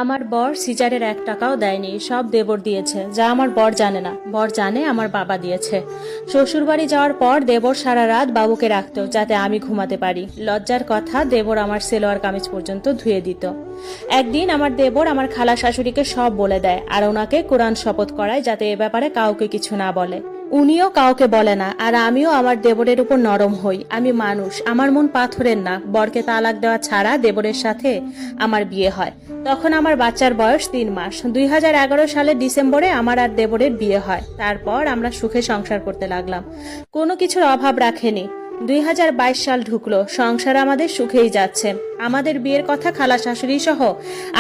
আমার বর সিজারের 1 টাকাও দেয়নি, সব দেবর দিয়েছে, যা আমার বর জানে না। বর জানে আমার বাবা দিয়েছে। শ্বশুরবাড়ি যাওয়ার পর দেবর সারা রাত বাবুকে রাখতো যাতে আমি ঘুমাতে পারি। লজ্জার কথা, দেবর আমার সেলোয়ার কামিজ পর্যন্ত ধুয়ে দিত। একদিন আমার দেবর আমার খালা শাশুড়িকে সব বলে দেয় আর ওনাকে কোরআন শপথ করায় যাতে এ ব্যাপারে কাউকে কিছু না বলে। উনিও কাউকে বলে না, আর আমিও আমার দেবরের উপর নরম হই। আমি মানুষ, আমার মন পাথরের না। বরকে তালাক দেওয়া ছাড়া দেবরের সাথে আমার বিয়ে হয়। তখন আমার বাচ্চার বয়স 3 মাস। 2011 সালের ডিসেম্বরে আমার আর দেবরের বিয়ে হয়। তারপর আমরা সুখে সংসার করতে লাগলাম, কোনো কিছুর অভাব রাখেনি। 2022 সাল ঢুকলো, সংসার আমাদের সুখেই যাচ্ছে। আমাদের বিয়ের কথা খালা শাশুড়ি সহ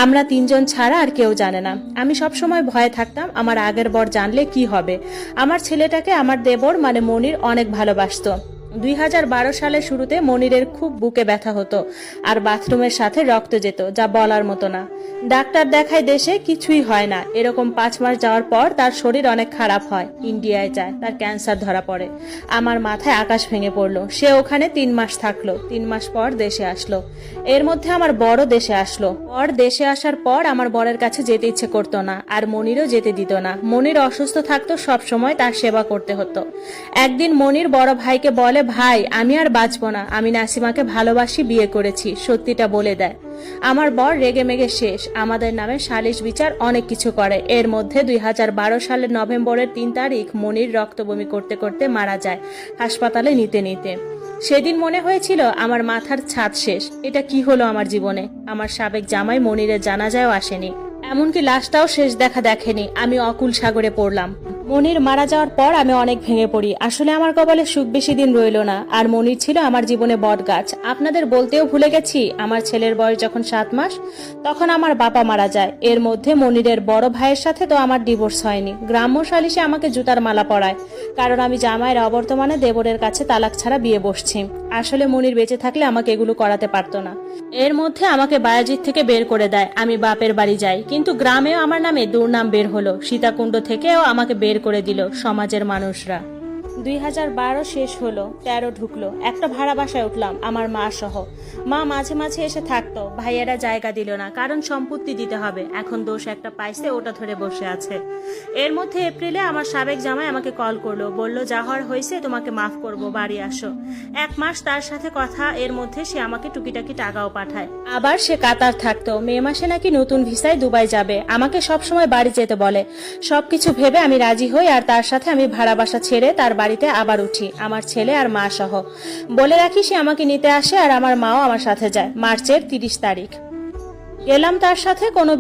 আমরা 3 জন ছাড়া আর কেউ জানে না। আমি সব সময় ভয়ে থাকতাম আমার আগের বর জানলে কি হবে। আমার ছেলেটাকে আমার দেবর মানে মনির অনেক ভালোবাসতো। 2012 সালের শুরুতে মনিরের খুব বুকে ব্যথা হতো আর বাথরুমের সাথে রক্ত যেত, যা বলার মতো না। ডাক্তার দেখায়, দেশে কিছুই হয় না। এরকম 5 মাস যাওয়ার পর তার শরীর অনেক খারাপ হয়। ইন্ডিয়ায় যায়, তার ক্যান্সার ধরা পড়ে। আমার মাথায় আকাশ ভেঙে পড়লো। সে ওখানে 3 মাস থাকলো। 3 মাস পর দেশে আসলো। এর মধ্যে আমার বড় দেশে আসলো। দেশে আসার পর আমার বরের কাছে যেতে ইচ্ছে করতো না, আর মনিরও যেতে দিত না। মনির অসুস্থ থাকতো, সব সময় তার সেবা করতে হতো। একদিন মনির বড় ভাইকে বলে, ভাই আমি আর বাঁচবো না, আমি নাসিমাকে ভালোবাসি, বিয়ে করেছি, সত্যিটা বলে দেয়। আমার বর রেগে মেগে শেষ। আমাদের নামে সালিশ বিচার অনেক কিছু করে। এর মধ্যে 2012 সালের নভেম্বরের 3 তারিখ মনির রক্তবমি করতে করতে মারা যায়, হাসপাতালে নিতে নিতে। সেদিন মনে হয়েছিল আমার মাথার ছাদ শেষ। এটা কি হলো আমার জীবনে। আমার সাবেক জামাই মনিরের জানাজায়ও আসেনি, এমনকি লাশটাও শেষ দেখা দেখেনি। আমি অকুল সাগরে পড়লাম। মনির মারা যাওয়ার পর আমি অনেক ভেঙে পড়ি। আসলে আমার কপালে সুখ বেশি দিন রইল না। আর মনির ছিল আমার জীবনে বট গাছ। আপনাদের বলতেও ভুলে গেছি, আমার ছেলের বয়স যখন 7 মাস তখন আমার বাবা মারা যায়। এর মধ্যে মনিরের বড় ভাইয়ের সাথে তো আমার ডিভোর্স হয়নি। গ্রাম্য সালিশে আমাকে জুতার মালা পরায়, কারণ আমি জামাইয়ের অবর্তমানে দেবরের কাছে তালাক ছাড়া বিয়ে বসছি। আসলে মনির বেঁচে থাকলে আমাকে এগুলো করাতে পারতো না। এর মধ্যে আমাকে বায়াজিৎ থেকে বের করে দেয়। আমি বাপের বাড়ি যাই, কিন্তু গ্রামেও আমার নামে দুর্নাম বের হলো। সীতাকুণ্ড থেকেও আমাকে বের করে দিল সমাজের মানুষরা। 2012 শেষ হলো, 13 ঢুকলো। একটা ভাড়া বাসায় উঠলাম আমার মা সহ। মা মাঝে মাঝে এসে থাকতো। ভাইয়েরা জায়গা দিল না, কারণ সম্পত্তি দিতে হবে। এখন দোষ একটা পাইছে, ওটা ধরে বসে আছে। এর মধ্যে এপ্রিলে আমার সাবেক জামাই আমাকে কল করলো, বলল যা হওয়ার হয়েছে, তোমাকে মাফ করব, বাড়ি আসো। 1 মাস তার সাথে কথা। এর মধ্যে সে আমাকে টুকিটাকি টাকাও পাঠায়। আবার সে কাতার থাকতো। মে মাসে নাকি নতুন ভিসায় দুবাই যাবে। আমাকে সবসময় বাড়ি যেতে বলে। সবকিছু ভেবে আমি রাজি হই, আর তার সাথে আমি ভাড়া বাসা ছেড়ে তার বাড়িতে আবার উঠি, আমার ছেলে আর মা সহ। বলে রাখি, সে আমাকে নিতে আসে আর আমার মাও আমার সাথে যায়। মার্চের 30 তারিখ গেলাম তার সাথে। কোনো